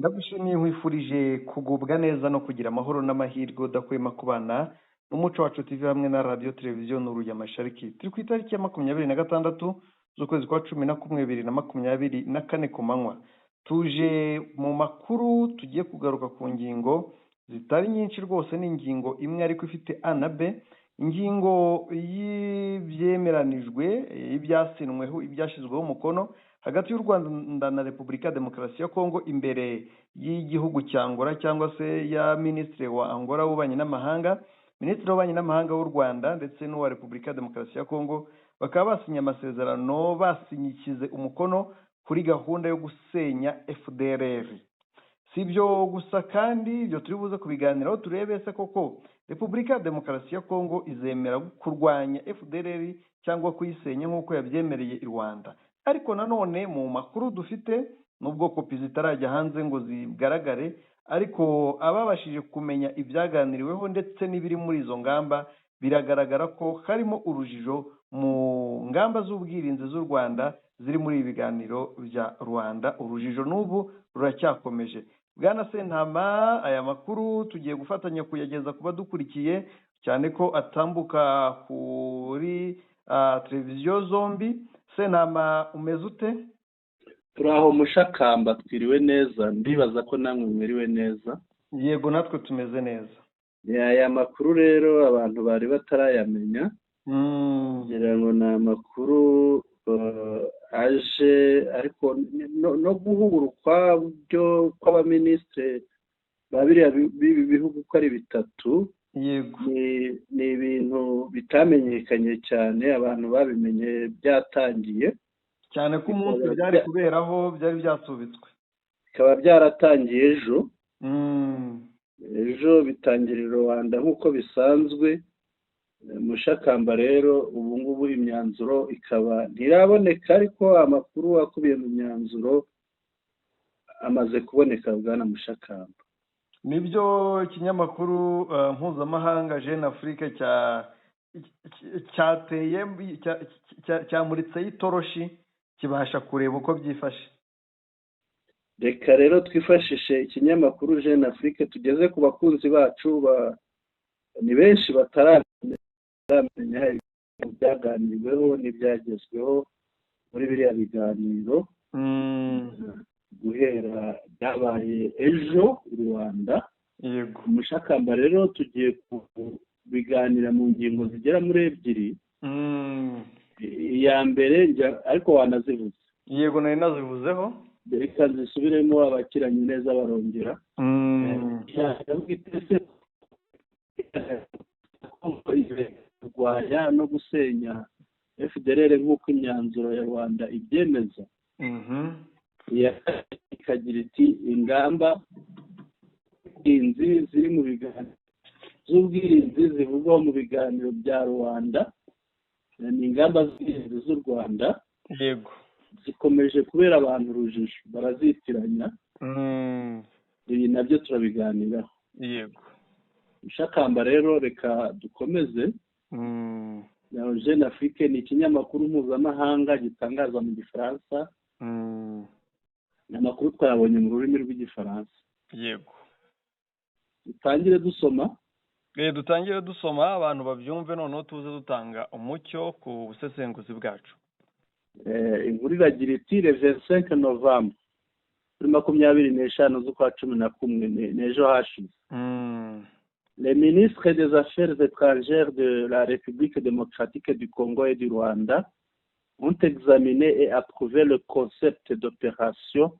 ndagushimiye nkwifurije kugubwa neza no kugira amahoro n'amahirwe udahwema kubana n'umuco wacu TV hamwe na radio televiziyo Nuru ya Mashariki. Turi ku itariki ya 26 z'ukwezi kwa 11 2024 ku manywa. Tuje mu makuru tugiye kugaruka ku ngingo zitari nyinshi rwose, n'ingingo imwe ariko ifite A na B. Ingingo y'ibyemeranijwe y'ibyasinweho ibyashizweho umukono hagati y'u Rwanda na Repubulika ya Demokarasi ya Kongo imbere y'igihugu cya Angola cyangwa se ya Ministre wa Angola w'ububanyi n'amahanga, Ministre w'ububanyi n'amahanga w'u Rwanda ndetse n'uwa Repubulika ya Demokarasi ya Kongo bakaba basinye amasezerano, basinyikize umukono kuri gahunda yo gusenya FDLR. Sibyo gusa kandi ibyo turi buze kubiganiraho turebe se koko Repubulika ya Demokarasi ya Kongo izemera kurwanya FDLR cyangwa kuyisenya nk'uko yabyemereye i Rwanda. Ariko nanone mu makuru dufite nubwo kopi zitarajya hanze ngo zigaragare, ariko ababashije kumenya ibyaganiriweho ndetse n'ibiri muri izo ngamba biragaragara ko harimo urujijo mu ngamba z'ubwirinzi z'u Rwanda ziri muri ibi biganiro bya Rwanda. Urujijo n'ubu ruracyakomeje. Bwana Sentama, aya makuru tugiye gufatanya kuyageza kuba dukurikiye cyane ko atambuka kuri televiziyo zombi. Sentama, umeze ute? Turaho Mushakamba, twiriwe neza, ndibaza ko namwe mwiriwe neza. Yego, natwe tumeze neza. Aya makuru rero abantu bari batarayamenya, ngira ngo ni amakuru aje ariko no guhugurwa byo kw'abaminisitiri babiriya bibi bihugu ko ari bitatu. Yego, ni ibintu bitamenyekanye cyane, abantu babimenye byatangiye cyane ko umunsi byari kuberaho byari byasubitswe, bikaba byaratangiye ejo bitangirira Rwanda nk'uko bisanzwe. Mushakamba rero ubu ngubu imyanzuro ikaba ntiraboneka, ariko amakuru akubiye mu myanzuro amaze kuboneka. Bwana Mushakamba, nibyo ikinyamakuru mpuzamahanga Jeune Afrique cyamuritseho itoroshi kibasha kureba uko byifashe. Reka rero twifashishe ikinyamakuru Jeune Afrique tugeze ku bakunzi bacu ni benshi bataramenya ibyaganiriweho n'ibyagezweho muri biriya biganiro guhera byabaye ejo i Rwanda. Yego, Mushakamba rero tugiye kubiganira mu ngingo zigera muri ebyiri. Iya mbere ariko wanazivuze. yego, nari nazivuzeho, reka zisubiremo abakiranye neza barongera. Kurwanya no gusenya FDLR nk'uko imyanzuro ya Rwanda ibyemeza. Ikagira iti ingamba ziri mu biganiro z'ubwirinzi zivugwa mu biganiro bya Rwanda, ni ingamba z'ubwirinzi z'u Rwanda. yego, zikomeje kubera abantu urujijo, barazitiranya. Ibi nabyo turabiganiraho. yego. Mushakamba rero reka dukomeze. Jeune Afrique ni ikinyamakuru mpuzamahanga gitangaza mu Gifaransa. Amakuru twayabonye mu rurimi rw'Igifaransa. Yego, dutangire dusoma. Dutangire dusoma abantu babyumve, noneho tuze dutanga umucyo ku busesenguzi bwacu. Inkuru iragira iti le 25 Novembre kuri 25 z'ukwa 11 n'ejo hashize. Les ministres des Affaires étrangères de la République démocratique du Congo et du Rwanda ont examiné et approuvé le concept d'opération,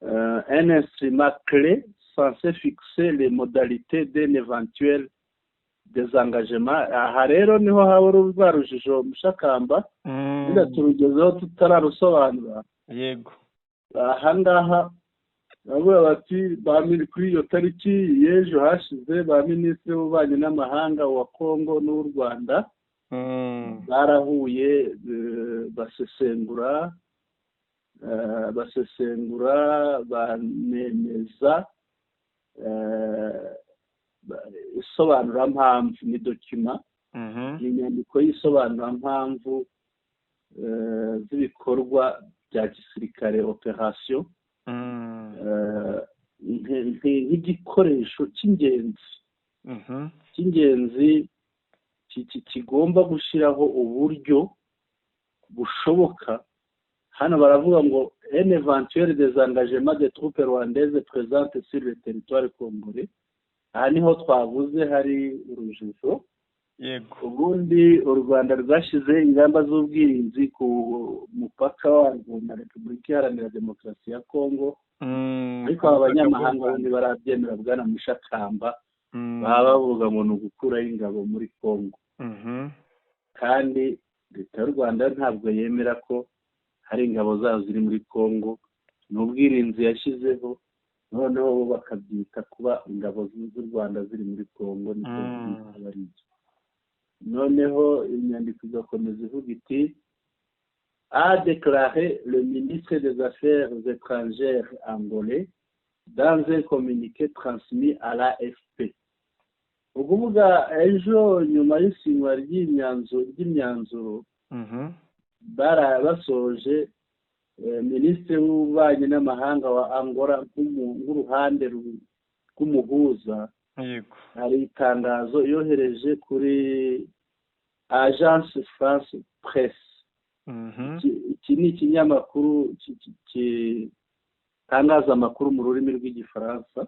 un instrument clé censé fixer les modalités d'un éventuel désengagement. Aha rero niho haba rwa rujijo Mushakamba, turugezeho tutararusobanura. Yego, aha ngaha bavuga bati kuri iyo tariki y'ejo hashize ba minisitiri w'ububanyi n'amahanga wa Kongo n'u Rwanda barahuye basesengura banemeza isobanurampamvu. ni dokima, ni inyandiko y'isobanurampamvu z'ibikorwa bya gisirikare operation nk'igikoresho cy'ingenzi kigomba gushyiraho uburyo bushoboka. Hano baravuga ngo un éventuel désengagement des troupes rwandaises présentes sur le territoire congolais. Aha niho twavuze hari urujijo. Yego. Ubundi u Rwanda rwashyize ingamba z'ubwirinzi ku mupaka warwo na Repubulika Iharanira Demokarasi ya Kongo, ariko aba banyamahanga bombi barabyemera. Bwana Mushakamba baba bavuga ngo ni ugukuraho ingabo muri Kongo, kandi leta y'u Rwanda ntabwo yemera ko hari ingabo zazo ziri muri Kongo. Ni ubwirinzi yashyizeho, noneho bo bakabyita kuba ingabo z'u Rwanda ziri muri Kongo. Noneho inyandiko igakomeza ivuga iti a déclaré le ministre des Affaires étrangères angolais dans un communiqué transmis à l'AFP. Ukuvuga ejo nyuma y'isinywa ry'imyanzuro basoje, minisitiri w'ububanyi n'amahanga wa Angola nk'uruhande rw'umuhuza, hari itangazo yohereje kuri Agence France Presse. Iki ni ikinyamakuru gitangaza amakuru mu rurimi rw'igifaransa,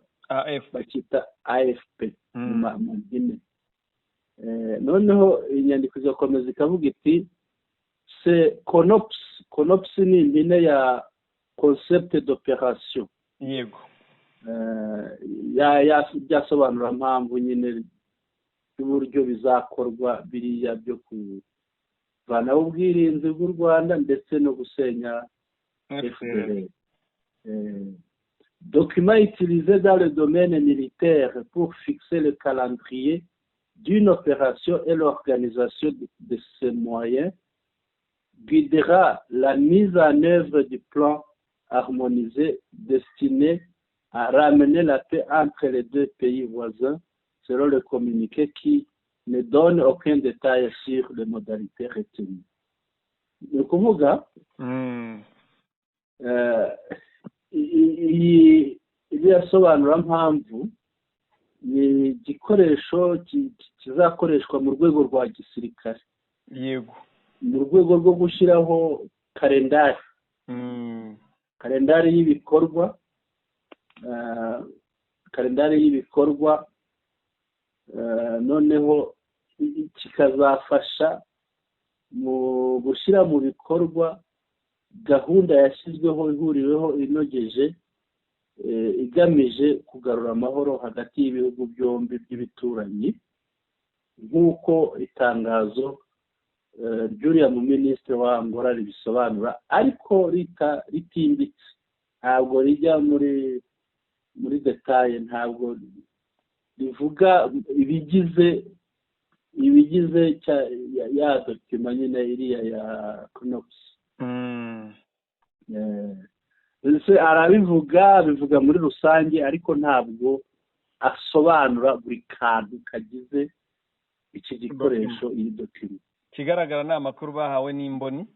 bakita AFP mu mpine. Noneho inyandiko igakomeza ikavuga iti c'est CONOPS ni impine ya concept d'opération. Yego. Byasobanura mpamvu nyine y'uburyo bizakorwa biriya byo kuvanaho ubwirinzi bw'u Rwanda ndetse no gusenya FDL. Document utilisé dans le domaine militaire pour fixer le calendrier d'une opération et l'organisation de ses moyens guidera la mise en œuvre du plan harmonisé destiné à ramener la paix entre les deux pays voisins, selon le communiqué qui ne donne aucun détail sur les modalités retenues. Ni ukuvuga iriya sobanura mpamvu ni igikoresho kizakoreshwa mu rwego rwa gisirikare. Yego. Mu rwego rwo gushyiraho kalendari y'ibikorwa, noneho kikazafasha mu gushyira mu bikorwa gahunda yashyizweho ihuriweho inogeje, igamije kugarura amahoro hagati y'ibihugu byombi by'ibituranyi, nk'uko itangazo ry'uriya mu minisitiri wa Angola ribisobanura, ariko ritimbitse, ntabwo rijya muri detaye, ntabwo rivuga ibigize ya dokima nyine iriya ya CONOPS. Bivuga muri rusange, ariko ntabwo asobanura buri kantu kagize iki gikoresho, iyi dokima. Kigaragara ni amakuru bahawe n'imboni.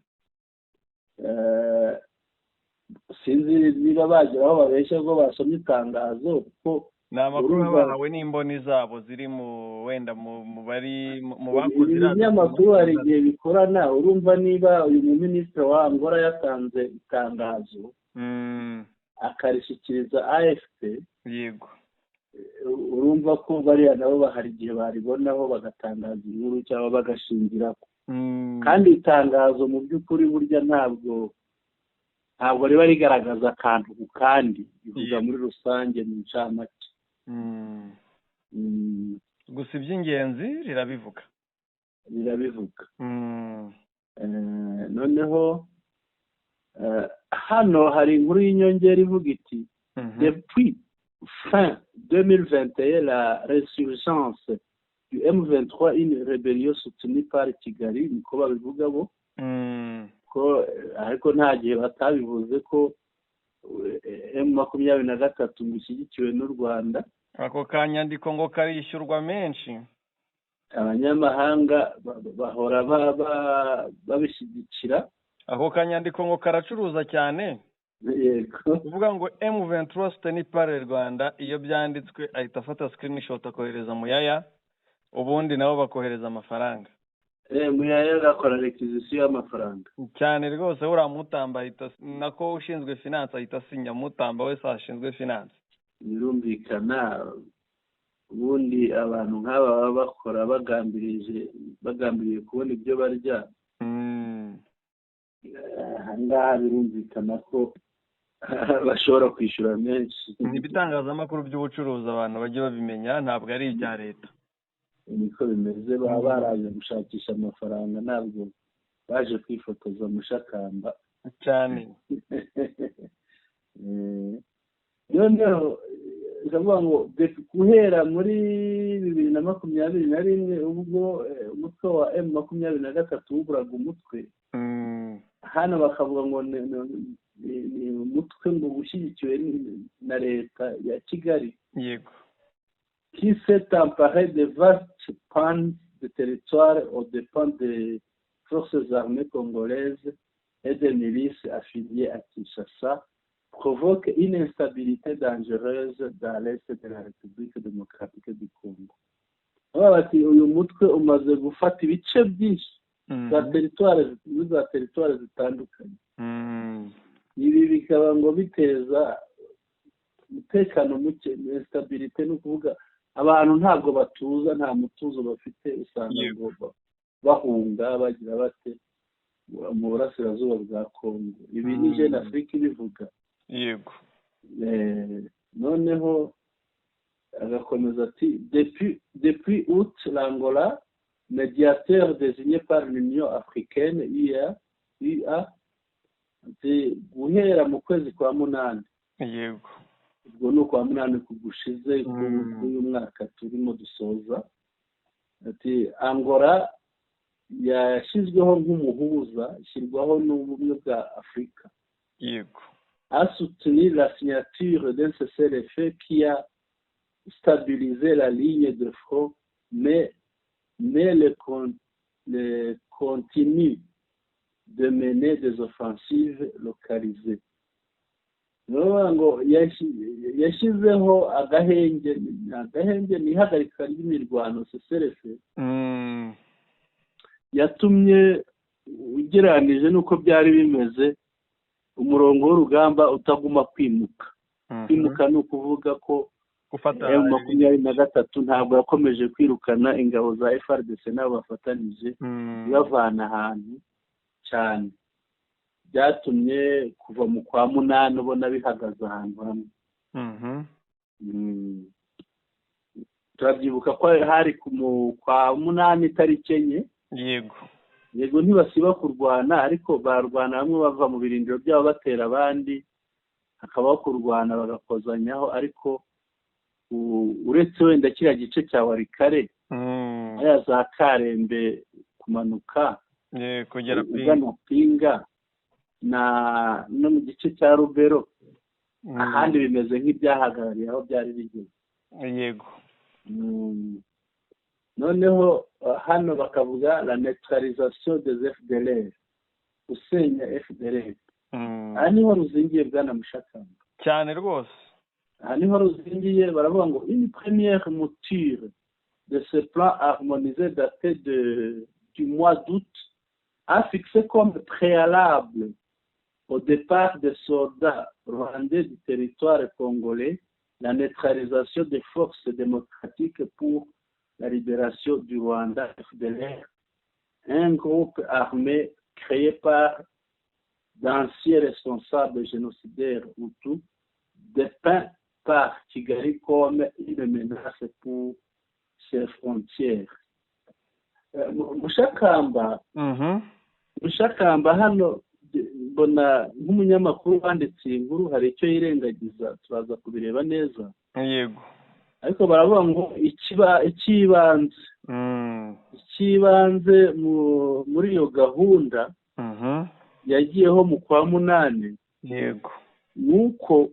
Sinzi niba bagera aho babeshya ko basomye itangazo, kuko ni amakuru bahawe n'imboni zabo ziri wenda mu bakoze ibinyamakuru. Hari igihe bikorana. Urumva niba uyu minisitiri wa Angola yatanze itangazo akarishyikiriza AFP, yego, urumva ko bariya nabo hari igihe baribonaho bagatangaza inkuru cyangwa bagashingiraho. Kandi itangazo mu by'ukuri burya ntabwo riba rigaragaza akantu ku kandi, bivuga muri rusange mu ncamake. Gusa iby'ingenzi rirabivuga. Noneho hano hari inkuru y'inyongera ivuga iti depuis fin 2021 la résurgence du M23, une rébellion soutenue par Kigali, niko babivuga bo, ariko nta gihe batabivuze ko M23 ngo ishyigikiwe n'u Rwanda. Ako kanyandiko ngo karishyurwa menshi, abanyamahanga bahora babishyigikira. Ako kanyandiko ngo karacuruza cyane. yego uvuga ngo M23 Steni Pare Rwanda iyo byanditswe ahita afata screenshot akohereza Muyaya ubundi nabo bakohereza amafaranga Muyaya agakora requisition y'amafaranga cyane rwose uriya Mutamba ahita nako ushinzwe finance ahita asinya Mutamba wese ashinzwe finance birumvikana ubundi abantu nk'aba baba bakora bagambiriye kubona ibyo barya ahangaha birumvikana ko bashobora kwishyura menshi. Ibitangazamakuru by'ubucuruzi abantu bajye babimenya ntabwo ari ibya leta niko bimeze baba baraje gushakisha amafaranga ntabwo baje kwifotoza mushakamba cyane noneho ndavuga ngo guhera muri 2021 ubwo umutwe wa M23 wuburaga umutwe hano bakavuga ngo ni umutwe ngo ushyigikiwe na leta ya Kigali yego qui s'est emparé de vastes pans de territoire aux dépens des forces armées congolaises et des milices affiliées à Kinshasa provoque une instabilité dangereuse dans l'est de la République démocratique du Congo. Bati uyu mutwe umaze gufata ibice byinshi za territoire zitandukanye. Ibi bikaba ngo biteza umutekano muke, instabilité no kuvuga abantu ntabwo batuza, nta mutuzo bafite, usanga ngo bahunga bagira bate mu burasirazuba bwa Congo. Ibi ni Jeune Afrique ibivuga. Yego. Noneho agakomeza ati depuis août l'Angola, médiateur désigné par l'Union africaine UA guhera mu kwezi kwa munani. Yego. Ubwo ni ukwa munani kugushize k'uyu mwaka turimo dusoza. Ati Angola yashyizweho nk'umuhuza, ishyirwaho n'ubumwe bwa Afurika. Yego. A soutenu la signature d'un cessez-le-feu qui a stabilisé la ligne de front, mais le continue de mener des offensives localisées. Ngo yashyizeho agahenge ni ihagarika ry'imirwano cessez-le-feu yatumye ugereranije n'uko byari bimeze umurongo w'urugamba utaguma kwimuka. Kwimuka ni ukuvuga ko M23 ntabwo yakomeje kwirukana ingabo za FARDC nabo bafatanije bavana ahantu cyane. Byatumye kuva mu kwa munani ubona bihagaze ahantu hamwe. Turabyibuka ko hari kwa munani tariki enye. Yego ntibasiba kurwana, ariko barwana bamwe bava mu birindiro byabo batera abandi, hakabaho kurwana bagakozanyaho, ariko uretse wenda kiriya gice cya Warikare aya za Karembe kumanuka kugera Pinga no mu gice cya Rubero ahandi bimeze nk'ibyahagarariye aho byari bigeze. Yego. Noneho hano bakavuga la neutralisation des FDLR, usenya FDLR. Aha niho ruzingiye bwana Mushakamba cyane rwose. Aha niho ruzingiye, baravuga ngo une première mouture de ce plan harmonisé daté du mois d'août a fixé comme préalable au départ des soldats rwandais du territoire congolais la neutralisation des forces démocratiques pour la libération du Rwanda, FDLR, un groupe armé créé par d'anciens responsables génocidaires Hutus, dépeint par Kigali comme une menace pour ses frontières. Mushakamba hano mbona nk'umunyamakuru wanditse inkuru hari icyo yirengagiza, turaza kubireba neza. Yego. Ariko baravuga ngo ikibanze muri iyo gahunda yagiyeho mu kwa munani. Yego. Nuko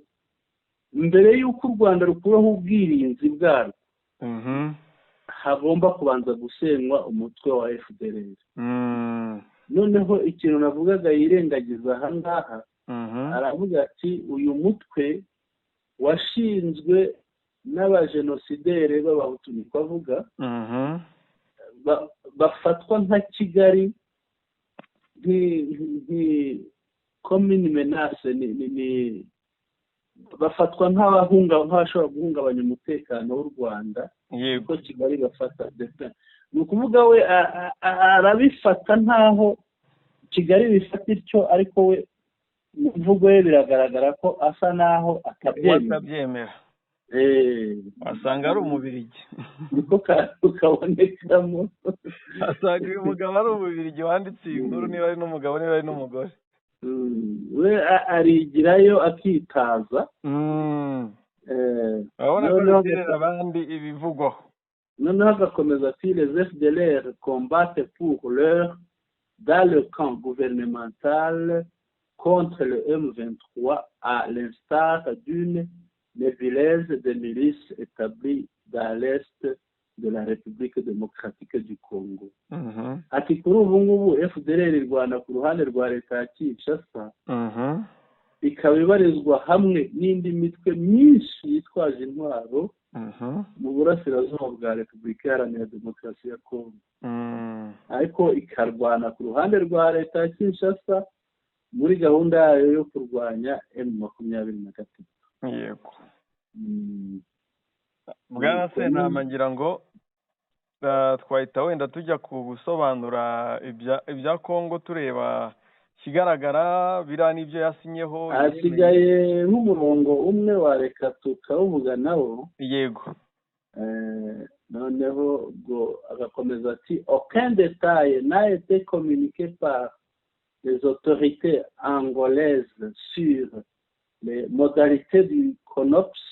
mbere y'uko u Rwanda rukuraho ubwirinzi bwarwo hagomba kubanza gusenywa umutwe wa FDLR. Noneho ikintu navugaga yirengagiza aha ngaha aravuga ati uyu mutwe washinzwe n'abajenosideri b'abahutu niko avuga bafatwa nka Kigali komini menase ni bafatwa nk'abashobora guhungabanya umutekano w'u Rwanda kuko Kigali bafata ni ukuvuga we arabifata nkaho Kigali bifata ityo ariko we mu mvugo ye biragaragara ko asa naho atabyemera asanga ari umubirigi niko kabonekamo asanga uyu mugabo ari umubirigi wanditse iyi nkuru niba ari n'umugabo niba ari n'umugore we arigirayo akitaza urabona ko biterera abandi ibivugwaho noneho agakomeza ati les FDLR combattent pour leur dans le camp gouvernemental contre le M23 à l'instar d'une nébuleuse de milices établie dans l'est de la République démocratique du Congo. Ati kuri ubu ngubu FDLR irwana ku ruhande rwa leta ya Kinshasa ikaba ibarizwa hamwe n'indi mitwe myinshi yitwaje intwaro mu burasirazuba bwa Repubulika Iharanira Demokarasi ya Congo. Ariko ikarwana ku ruhande rwa leta ya Kinshasa muri gahunda yayo yo kurwanya M23. Yego. Bwana Sentama ngira ngo twahita wenda tujya ku gusobanura ibya Congo tureba kigaragara biriya n'ibyo yasinyeho hasigaye nk'umurongo umwe wa reka tukawuvuga nawo. Yego. Noneho ubwo agakomeza ati aucun détail n'a été communiqué par les autorités angolaises sur les modalités du CONOPS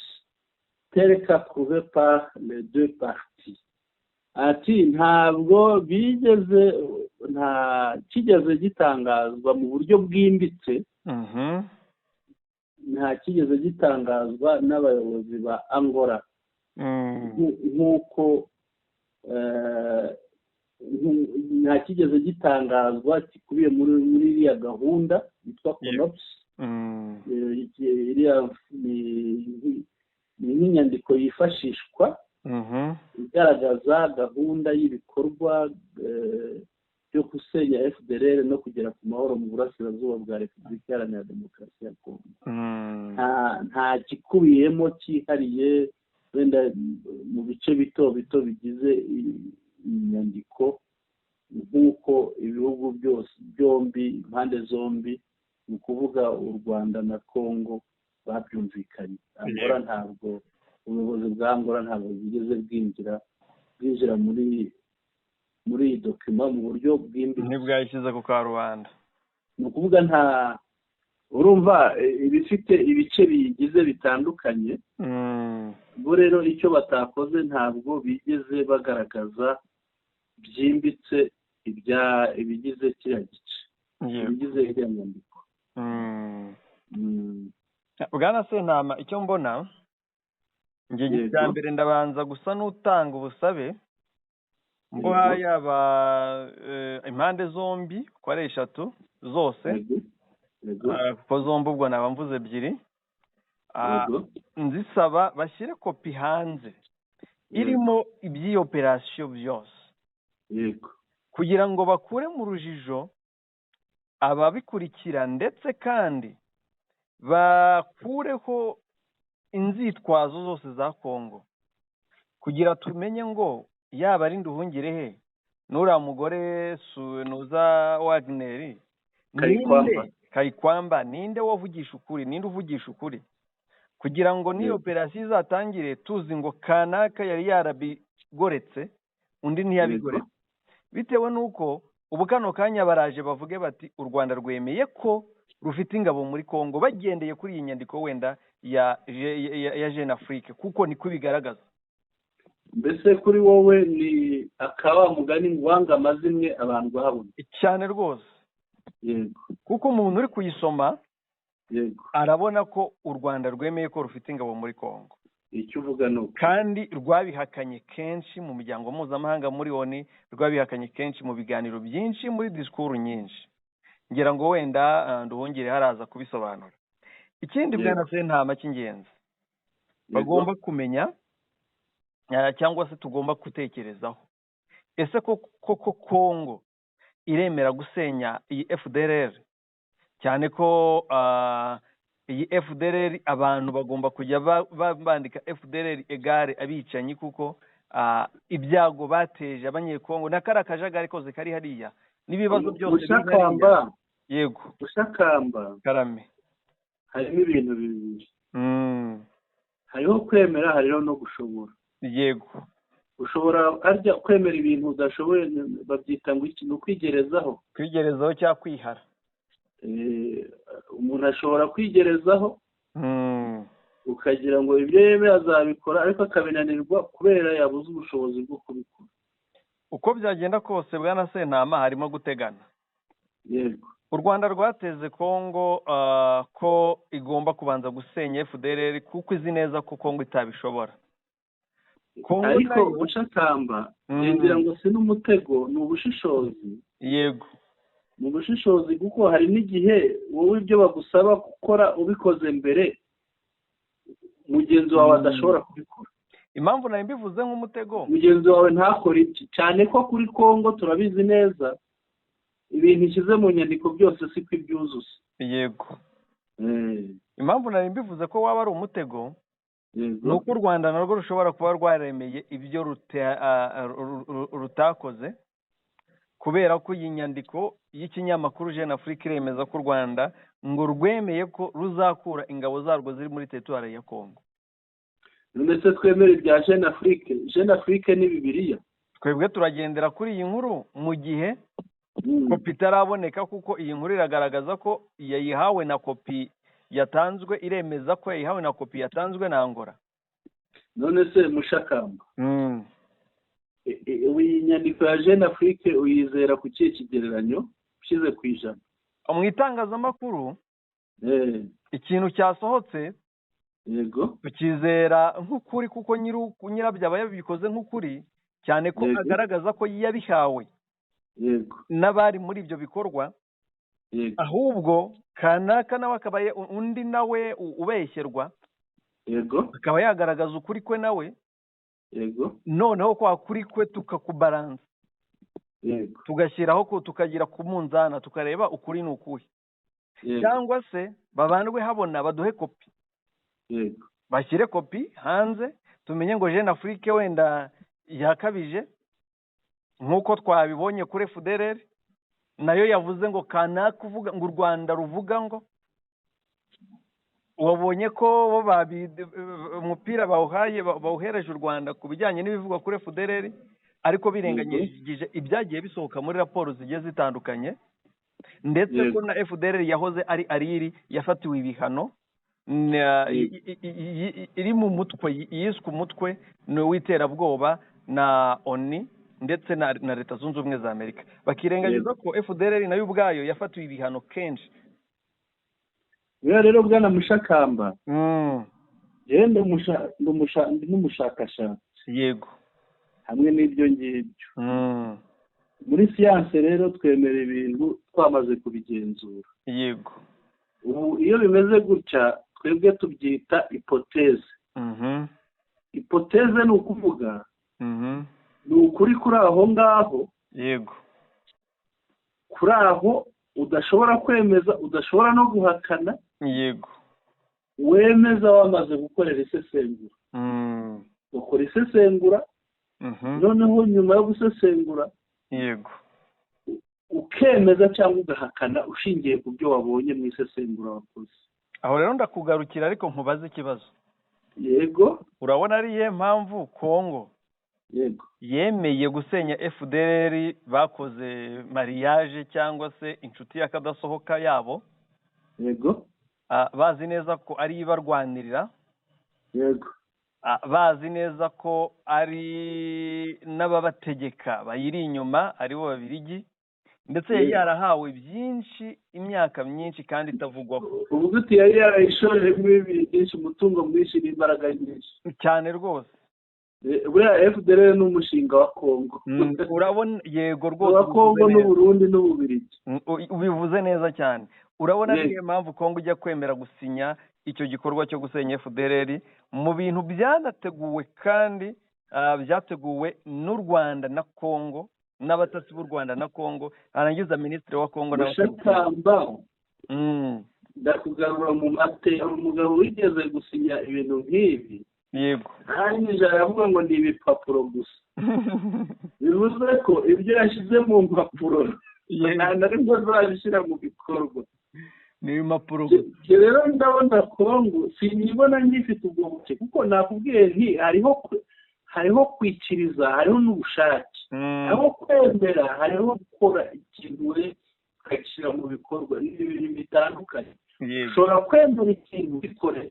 telles qu'approuvées par les deux parties. Ati ntabwo nta kigeze gitangazwa mu buryo bwimbitse nta kigeze gitangazwa n'abayobozi ba Angola nk'uko nta kigeze gitangazwa gikubiye muri iriya gahunda yitwa CONOPS. Iriya ni nk'inyandiko yifashishwa igaragaza gahunda y'ibikorwa byo gusenya FDLR no kugera ku mahoro mu burasirazuba bwa Repubulika Iharanira Demokarasi ya Congo. Nta gikubiyemo cyihariye wenda mu bice bito bito bigize inyandiko nk'uko ibihugu byombi impande zombi ni ukuvuga u Rwanda na Congo babyumvikanye. Angola ntabwo ubuyobozi bwa Angola ntabwo bwigeze bwinjira muri iyi dokima mu buryo bwimbitse ntibwayishyize ku karubanda. ni ukuvuga nta urumva ibifite ibice bigize bitandukanye. bo rero icyo batakoze ntabwo bigeze bagaragaza byimbitse ibigize kiriya gice ibigize iriya nyandiko. Bwana Sentama icyo mbona njye cya mbere ndabanza gusa n'utanga ubusabe mbuha yaba impande zombi ko ari eshatu zose kuko zombi ubwo naba mvuze ebyiri nzisaba bashyire kopi hanze irimo iby'iyo operasiyo byose kugira ngo bakure mu rujijo ababikurikira ndetse kandi bakureho inzitwazo zose za Congo kugira tumenye ngo yaba ari Nduhungirehe n'uriya mugore nuza Wagner Kayikwamba ninde wavugisha ukuri ninde uvugisha ukuri kugira ngo niyo operasiyo izatangire tuzi ngo kanaka yari yarabigoretse undi ntiyabigoretse bitewe n'uko ubu kano kanya baraje bavuge bati u Rwanda rwemeye ko rufite ingabo muri Congo bagendeye kuri iyi nyandiko wenda ya Jeune Afrique kuko niko bigaragaza. Mbese kuri wowe ni akaba mugani ngwanga amazimwe abantu bahabona cyane rwose. Yego. Kuko umuntu uri kuyisoma yego arabona ko u Rwanda rwemeye ko rufite ingabo muri Congo. Icyo uvuga no kandi rwabihakanye kenshi mu miryango mpuzamahanga muri ONU rwabihakanye kenshi mu biganiro byinshi muri disikuru nyinshi. ngira ngo wenda nduhungire haraza kubisobanura. Ikindi bwana Sentama cy'ingenzi bagomba kumenya cyangwa se tugomba gutekerezaho, ese koko Kongo iremera gusenya iyi FDLR, cyane ko iyi FDLR abantu bagomba kujya bandika FDLR egare abicanyi, kuko ibyago bateje abanyekongo nakara kajagari koze kari hariya n'ibibazo byose Ushakamba. Yego Ushakamba karame, harimo ibintu bibiri. Hariho kwemera, hariho no gushobora. Yego, ushobora arya kwemera ibintu udashoboye babyita ngo iki, ukwigerezaho. Kwigerezaho cyangwa kwihara. Umuntu ashobora kwigerezaho ukagira ngo ibyo yemeye azabikora, ariko akabinanirwa kubera yabuze ubushobozi bwo kubikora. Uko byagenda kose bwana Sentama harimo gutegana. Yego, u Rwanda rwateze Kongo ko igomba kubanza gusenya FDLR kuko izi neza ko Kongo itabishobora. Ariko Ushakamba ngira ngo si n'umutego, ni ubushishozi. Yego, mu bushishozi, kuko hari n'igihe wowe ibyo bagusaba gukora ubikoze mbere mugenzi wawe adashobora kubikora. Impamvu nayo mbivuze nk'umutego, mugenzi wawe ntakore iki, cyane ko kuri Kongo turabizi neza ibintu ishyize mu nyandiko byose siko ibyuzuza. Yego, impamvu nayo mbivuze ko waba ari umutego ni uko u Rwanda narwo rushobora kuba rwaremeye ibyo rutakoze, kubera ko iyi nyandiko y'ikinyamakuru Jeune Afrique iremeza ko u Rwanda ngo rwemeye ko ruzakura ingabo zarwo ziri muri teritwari ya Kongo. Ndetse twemere ibya Jeune Afrique. Jeune Afrique ni Bibiliya. Twebwe turagendera kuri iyi nkuru mu gihe kopi itaraboneka, kuko iyi nkuru iragaragaza ko yayihawe na kopi yatanzwe, iremeza ko yayihawe na kopi yatanzwe na Angola. None se Mushakamba, iyi nyandiko ya Jeune Afrique uyizera ku kihe kigereranyo ushyize ku ijana? Mu itangazamakuru ikintu cyasohotse, yego, tukizera nk'ukuri kuko nyirabyo aba yabikoze nk'ukuri, cyane ko agaragaza ko yabihawe n'abari muri ibyo bikorwa, ahubwo kanaka nawe akaba undi nawe ubeshyerwa, akaba yagaragaza ukuri kwe nawe, noneho kwa kuri kwe tukakubaransa, tugashyiraho ko tukagira ku munzana tukareba ukuri ni ukuhe, cyangwa se babandwe habona baduhe kopi, bashyire kopi hanze tumenye ngo Jeune Afrique wenda yakabije nk'uko twabibonye kuri FDLR nayo yavuze ngo kanaka uvuga ngo u Rwanda ruvuga ngo wabonye ko bo umupira bawuhereje u Rwanda ku bijyanye n'ibivugwa kuri FDLR, ariko birengagije ibyagiye bisohoka muri raporo zigiye zitandukanye, ndetse ko na FDLR yahoze ari ariri yafatiwe ibihano iri mu mutwe yiswe umutwe w'iterabwoba na ONU ndetse na Leta Zunze Ubumwe za Amerika, bakirengagiza ko FDLR nayo ubwayo yafatiwe ibihano kenshi. Rero bwana Mushakamba, yenda n'umushakashatsi. Yego, hamwe n'ibyo ngibyo. Muri siyanse rero twemera ibintu twamaze kubigenzura. Yego, ubu iyo bimeze gutya twebwe tubyita hipoteze. Hipoteze ni ukuvuga ni ukuri kuri aho ngaho. Yego, kuri aho udashobora kwemeza, udashobora no guhakana. Yego, wemeza wamaze gukorera isesengura. Ukora isesengura, noneho nyuma yo gusesengura, yego, ukemeza cyangwa ugahakana ushingiye ku byo wabonye mu isesengura wakoze. Aho rero ndakugarukira ariko nkubaze ikibazo. Yego, urabona ari ye mpamvu Kongo yemeye gusenya FDLR bakoze mariage cyangwa se inshuti y'akadasohoka yabo? Yego, bazi neza ko ari ibarwanirira. Yego, bazi neza ko ari n'ababategeka bayiri inyuma ari bo Babirigi, ndetse yari yarahawe byinshi imyaka myinshi kandi itavugwaho. Ubu guti yari yarayishoreye muri byinshi, umutungo mwinshi n'imbaraga nyinshi cyane rwose. buriya FDLR ni umushinga wa Kongo. urabona yego rwose wa Kongo n'Uburundi n'Ububiligi. ubivuze neza cyane. urabona niyo mpamvu Kongo ijya kwemera gusinya icyo gikorwa cyo gusenya FDLR mu bintu byanateguwe kandi byateguwe n'u Rwanda na Kongo n'abatasi b'u Rwanda na Kongo, arangiza minisitiri wa Kongo ndakugarura mu mateka. Umugabo wigeze gusinya ibintu nk'ibi, yego, hanyuma aravuga ngo ni ibipapuro gusa. bivuze ko ibyo yashyize mu mpapuro nta rimwe azabishyira mu bikorwa, ni impapuro gusa. Rero ndabona Kongo sinyibona ngifite ubwo buke, kuko nakubwiye nti hariho kwikiriza, hariho n'ubushake, hariho kwemera, hariho gukora ikintu ukagishyira mu bikorwa. Ni ibintu bitandukanye. ushobora kwemera ikintu ubikore,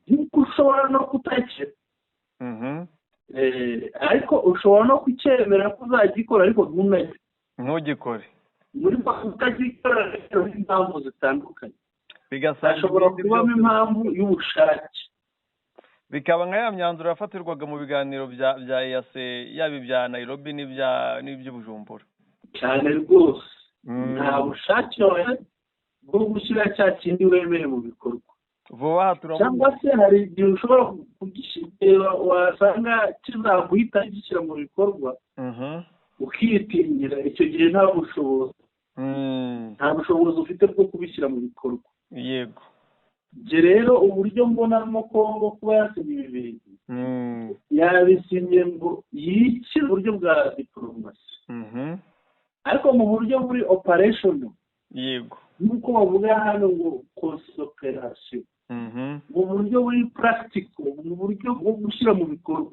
nk'uko ushobora no kutakira, ariko ushobora no kucyemera ko uzagikora ariko ntugikore. muri utagikora rero impamvu zitandukanye, hashobora kubamo impamvu y'ubushake. bikaba nka ya myanzuro yafatirwaga mu biganiro bya EAC, yaba ibya Nairobi n'iby'Ubujumbura. cyane rwose, nta bushake bwo gushyira cya kindi wemeye mu bikorwa. cyangwa se hari igihe ushobora kugishyira, wasanga kizaguhita gishyira mu bikorwa ukitingira, icyo gihe nta bushobozi ufite bwo kubishyira mu bikorwa. yego. ibyo rero uburyo mbonamo Kongo kuba yasinye ibi bintu, yabisinye ngo yicire uburyo bwa diporomasi, ariko mu buryo buri operation, yego, nk'uko bavuga hano ngo consoperation, mu buryo buri practical, mu buryo bwo gushyira mu bikorwa.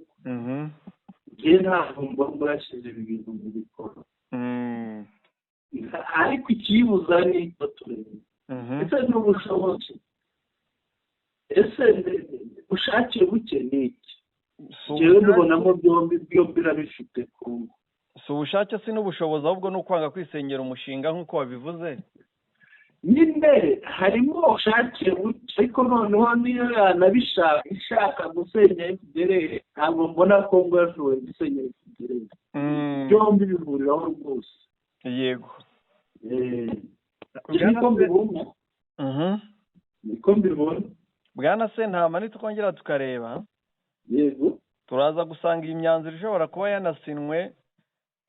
njye ntabwo mbona yashyize ibi bintu mu bikorwa, ariko ikibuza ni icyo tureba. ese ni ubushobozi, ese ubushake buke ni iki? njyewe mbonamo byombi birabifite Kongo. si ubushake, si n'ubushobozi, ahubwo ni ukwanga kwisengera umushinga nk'uko wabivuze. nyine harimo ubushake buke, ariko noneho niyo ishaka gusenya FDLR, ntabwo mbona Kongo yashoboye gusenya FDLR. byombi bihuriraho rwose. yego. niko mbibona. bwana Sentama, nitwongera tukareba, yego, turaza gusanga iyi myanzuro ishobora kuba yanasinwe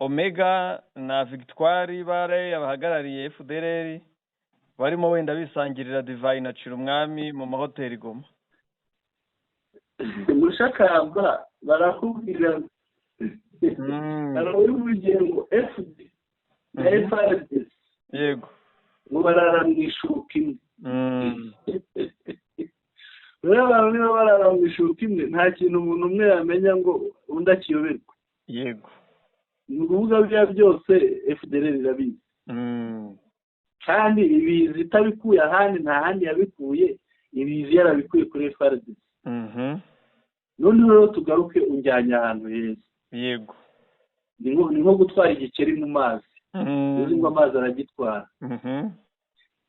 Omega na Victoire bare abahagarariye FDLR barimo wenda bisangirira divayi na Cirumwami mu mahoteli Goma. mushakamba barakubwira ngo FD na FRDC, yego, ngo barara mu ishuka imwe. rero abantu niba barara mu ishuka imwe, nta kintu umuntu umwe yamenya ngo undi akiyoberwa. yego. ni ukuvuga biriya byose FDLR irabizi, kandi ibizi itabikuye ahandi, nta handi yabikuye, ibizi yarabikuye kuri FRDC. noneho rero tugaruke unjyanye ahantu heza. yego. ni nko gutwara igikeri mu mazi, uzi ngo amazi aragitwara.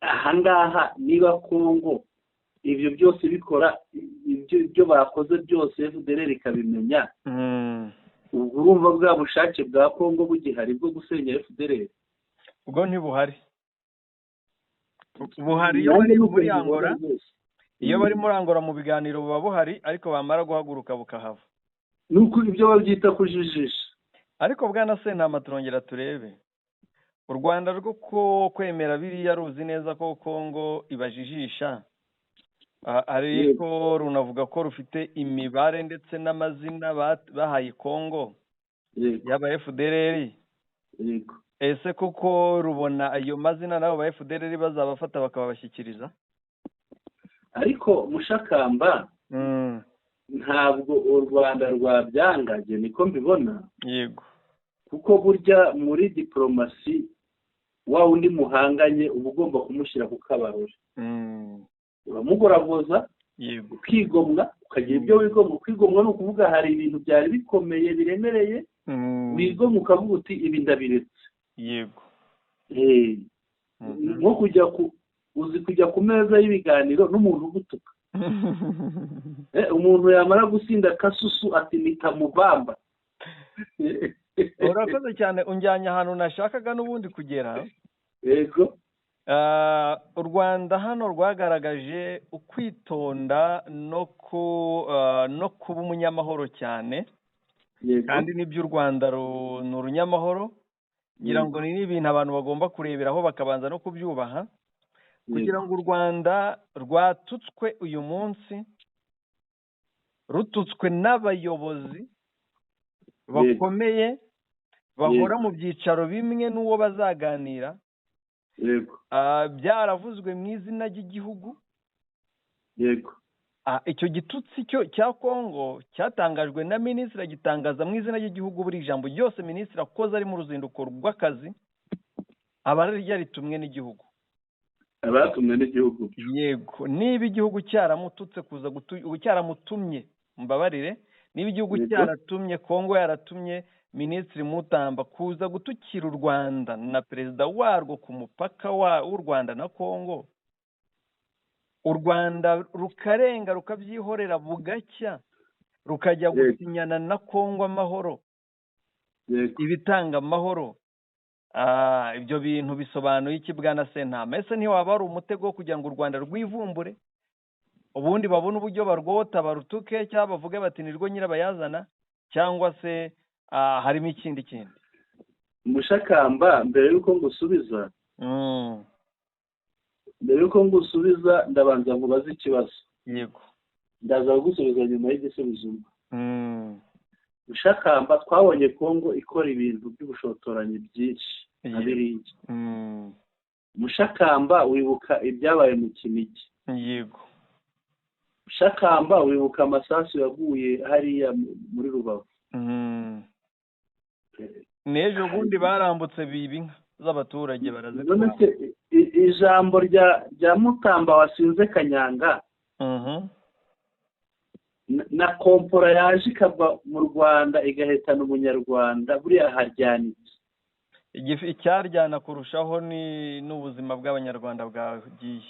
ahangaha niba Kongo ibyo byose bikora, ibyo bakoze byose FDLR ikabimenya, ubwo urumva bwa bushake bwa Kongo bugihari bwo gusenya FDLR? ubwo ntibuhari. buhari iyo bari muri Angola, iyo bari muri Angola mu biganiro buba buhari, ariko bamara guhaguruka bukahava. nuko ibyo babyita kujijisha. ariko bwana Sentama, turongera turebe u Rwanda rwo kwemera biriya ruzi neza ko Kongo ibajijisha, ariko runavuga ko rufite imibare ndetse n'amazina bahaye Kongo y'aba FDLR. ese koko rubona ayo mazina nabo ba FDLR bazabafata bakababashyikiriza? ariko mushakamba, ntabwo u Rwanda rwabyangaje, niko mbibona. yego. kuko burya muri diplomasi wa undi muhanganye uba ugomba kumushyira ku kabarore. uramugoragoza, ukigomwa, ukagira ibyo wigomwa. kwigomwa ni ukuvuga hari ibintu byari bikomeye biremereye, wigomwa ukavuga uti ibi ndabiretse. yego. nko kujya ku meza y'ibiganiro n'umuntu ugutuka, umuntu yamara gusinda kasusu ati nitamubamba. urakoze cyane, unjyanye ahantu nashakaga n'ubundi kugera. Yego. U Rwanda hano rwagaragaje ukwitonda no kuba umunyamahoro cyane. Yego. kandi n'ibyo u Rwanda ni urunyamahoro, ngira ngo ni n'ibintu abantu bagomba kureberaho bakabanza no kubyubaha, kugira ngo u Rwanda rwatutswe uyu munsi, rututswe n'abayobozi bakomeye bahora mu byicaro bimwe n'uwo bazaganira. Yego. Byaravuzwe mu izina ry'igihugu. Yego. Icyo gitutsi cya Kongo cyatangajwe na minisitiri, agitangaza mu izina ry'igihugu. Buri jambo ryose minisitiri akoze ari mu ruzinduko rw'akazi aba yaritumwe n'igihugu. Abatumwe n'igihugu. Yego. Niba igihugu cyaramututse cyaramutumye, mbabarire, niba igihugu cyaratumye, Kongo yaratumye minisitiri Mutamba kuza gutukira u Rwanda na perezida warwo ku mupaka w'u Rwanda na Kongo, u Rwanda rukarenga rukabyihorera bugacya rukajya gusinyana na Kongo amahoro, ibitanga amahoro, ibyo bintu bisobanuye iki bwana Sentama? Ese ntiwaba ari umutego wo kugira ngo u Rwanda rwivumbure, ubundi babone uburyo barwota barutuke, cyangwa bavuge bati nirwo nyirabayazana, cyangwa se harimo ikindi kintu? Mushakamba, mbere y'uko ngusubiza ndabanza nkubaza ikibazo. Yego. Ndaza kugusubiza nyuma y'igisubizo. Mushakamba, twabonye Kongo ikora ibintu by'ubushotoranyi byinshi na biriya. Mushakamba, wibuka ibyabaye mu Kinigi? Yego. Mushakamba, wibuka amasasu yaguye hariya muri Rubavu? N'ejo bundi barambutse biba inka z'abaturage barazitwara. None se ijambo rya Mutamba wasinze Kanyanga na kompora yaje ikava mu Rwanda igahetana umunyarwanda, buriya haryanitse. Icyaryana kurushaho ni n'ubuzima bw'abanyarwanda bwagiye.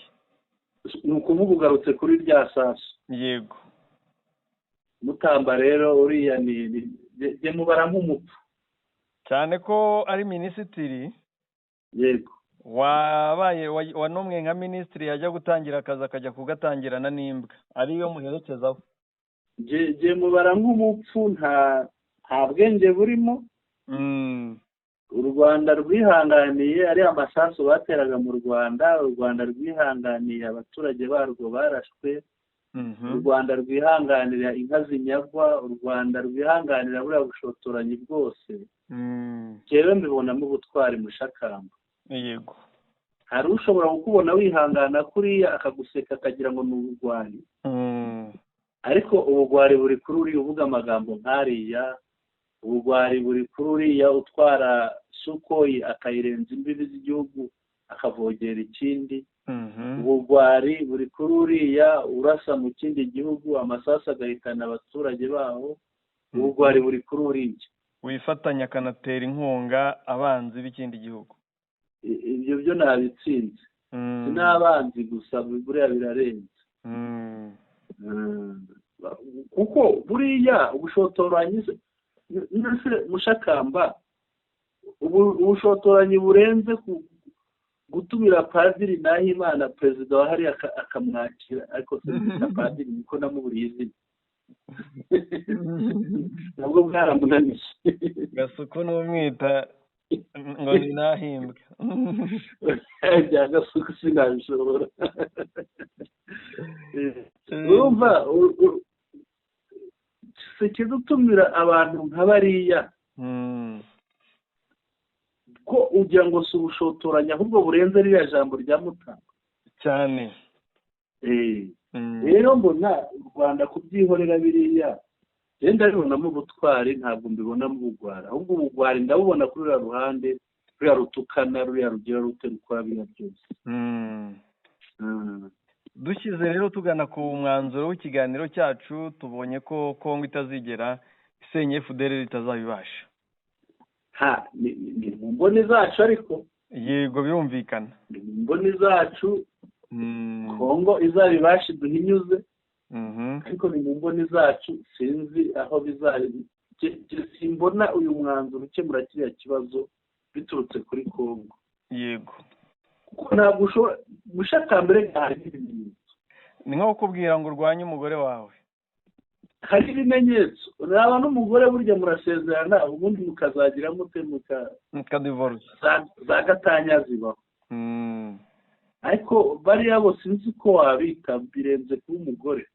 Ni ukuvuga ugarutse kuri rya sasu. Yego. Mutamba rero uriya jye mubara nk'umupfu cyane ko ari minisitiri. Yego. wanomwe nka minisitiri yajya gutangira akazi akajya kugatangirana n'imbwa ariyo muherekezaho. Jye mubara nk'umupfu, nta bwenge burimo. U Rwanda rwihanganiye ari amasasu bateraga mu Rwanda, u Rwanda rwihanganiye abaturage barwo barashwe, u Rwanda rwihanganira inka zinyagwa, u Rwanda rwihanganira buriya bushotoranyi bwose. Jewe mbibonamo ubutwari Mushakamba. Yego. Hari ushobora kukubona wihangana kuriya akaguseka akagira ngo ni ubugwari, ariko ubugwari buri kuri uriya uvuga amagambo nk'ariya, ubugwari buri kuri uriya utwara Sukoyi akayirenza imbibi z'igihugu akavogera ikindi, ubugwari buri kuri uriya urasa mu kindi gihugu amasasu agahitana abaturage baho, ubugwari buri kuri uriya wifatanya akanatera inkunga abanzi b'ikindi gihugu. Ibyo byo nabitsinze. Si n'abanzi gusa, buriya birarenze. Kuko buriya ubushotoranyi Mushakamba, ubushotoranyi burenze gutumira Padiri Nahimana perezida wa hariya akamwakira, ariko se Padiri niko namuburiye izina nabwo bwaramunaniye. Gasuku n'umwita ngo ni Nahimbwa. Bya Gasuku sinabishobora. Urumva sikidutumira abantu nk'abariya ko ugira ngo si ubushotoranya ahubwo burenze ririya jambo rya Mutamba cyane. Rero mbona u Rwanda kubyihorera biriya genda ribonamo ubutwari, ntabwo mbibonamo ubugwara, ahubwo ubugwari ndabubona kuri ruriya ruhande, ruriya rutukana, ruriya rugira rute rukora biriya byose. Dushyize rero tugana ku mwanzuro w'ikiganiro cyacu, tubonye ko Kongo itazigera isenya FDLR itazabibasha. Ni mu mboni zacu ariko. Yego, birumvikana. Ni mu mboni zacu. Kongo izabibasha duhinyuze. ariko ni mu mboni zacu sinzi aho simbona uyu mwanzuro ukemura kiriya kibazo biturutse kuri Kongo. Yego, kuko ntabwo ushobora gushakambere hari ibimenyetso. ni nko kukubwira ngo urwanye umugore wawe. Hari ibimenyetso, uraba n'umugore burya murasezerana ubundi mukazagira mute mukadivorce za gatanya zibaho. Ariko bariya bose sinzi ko wabita birenze kuba umugore.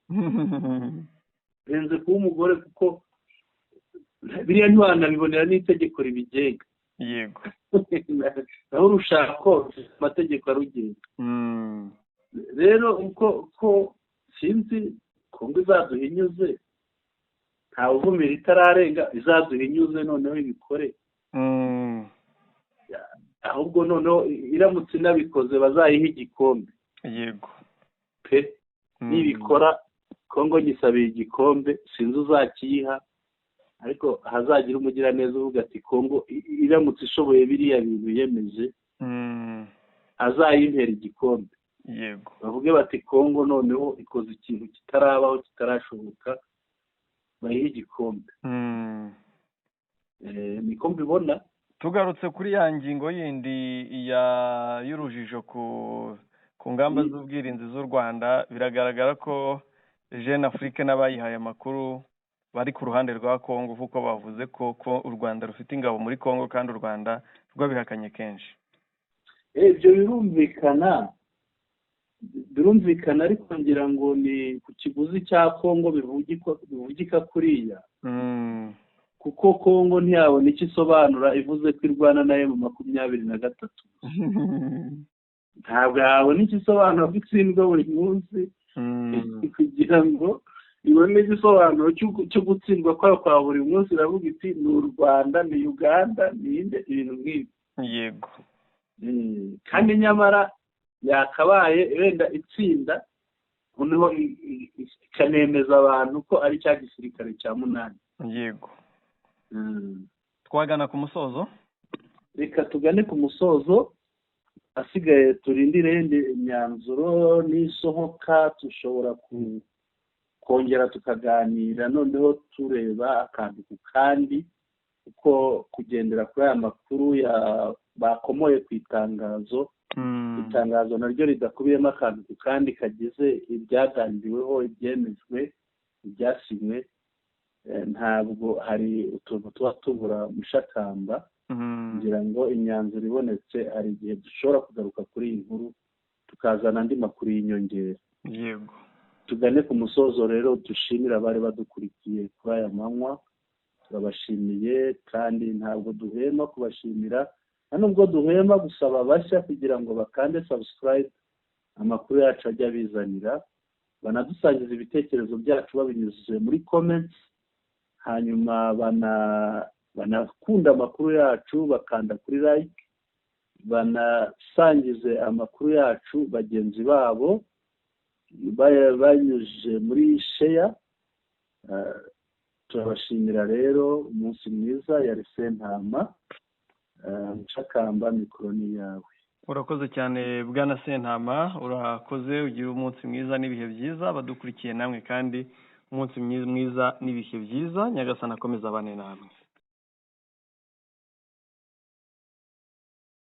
Birenze kuba umugore kuko biriya ntiwanabibonera n'itegeko ribigenga. Yego. naho urushako amategeko arugenga. Rero uko sinzi Kongo izaduhinyuze, ntawe uvumira itararenga, izaduhinyuze noneho ibikore. Ahubwo noneho iramutse inabikoze bazayiha igikombe. Yego pe nibikora Kongo gisabiye igikombe, sinzi uzakiyiha, ariko hazagira umugiraneza uvuga ati Kongo iramutse ishoboye biriya bintu yemeje azayimpera igikombe. Yego, bavuge bati Kongo noneho ikoze ikintu kitarabaho kitarashoboka, bayiha igikombe. Niko mbibona. Tugarutse kuri ya ngingo yindi y'urujijo ku ngamba z'ubwirinzi z'u Rwanda, biragaragara ko Jeune Afrique n'abayihaye amakuru bari ku ruhande rwa Kongo, kuko bavuze ko u Rwanda rufite ingabo muri Kongo kandi u Rwanda rwabihakanye kenshi. Ibyo birumvikana ariko ngira ngo ni ku kiguzi cya Kongo bivugika kuriya. Kuko Kongo ntiyabona icyo isobanura ivuze ko irwana na M23. Ntabwo yabona icyo isobanura ko itsindwa buri munsi, kugira ngo ibone igisobanuro cyo gutsindwa kwayo kwa buri munsi. Iravuga iti ni u Rwanda, ni Uganda, ni ibintu nk'ibi. Yego. Kandi nyamara yakabaye wenda itsinda noneho ikanemeza abantu ko ari cya gisirikare cya munani. Yego. Twagana ku musozo. Reka tugane ku musozo, asigaye turindire imyanzuro n'isohoka, dushobora kongera tukaganira noneho tureba akantu ku kandi, kuko kugendera kuri aya makuru bakomoye ku itangazo. Itangazo naryo ridakubiyemo akantu ku kandi kagize ibyaganiriweho, ibyemejwe, ibyasinywe. Ntabwo hari utuntu tuba tubura mushakamba. Ngira ngo imyanzuro ibonetse hari igihe dushobora kugaruka kuri iyi nkuru tukazana andi makuru y'inyongera. Yego. Tugane ku musozo rero, dushimira abari badukurikiye kuri aya manywa. Turabashimiye kandi ntabwo duhema kubashimira, nta nubwo duhema gusaba bashya kugira ngo bakande subscribe, amakuru yacu ajya abizanira, banadusangiza ibitekerezo byacu babinyujije muri comments. Hanyuma banakunda amakuru yacu bakanda kuri like, banasangize amakuru yacu bagenzi babo banyujije muri share. Turabashimira rero, umunsi mwiza. Yari Sentama, Mushakamba, mikoro ni yawe. Urakoze cyane Bwana Sentama, urakoze, ugira umunsi mwiza n'ibihe byiza. Badukurikiye namwe kandi umunsi mwiza n'ibihe byiza. Nyagasani akomeza abane namwe.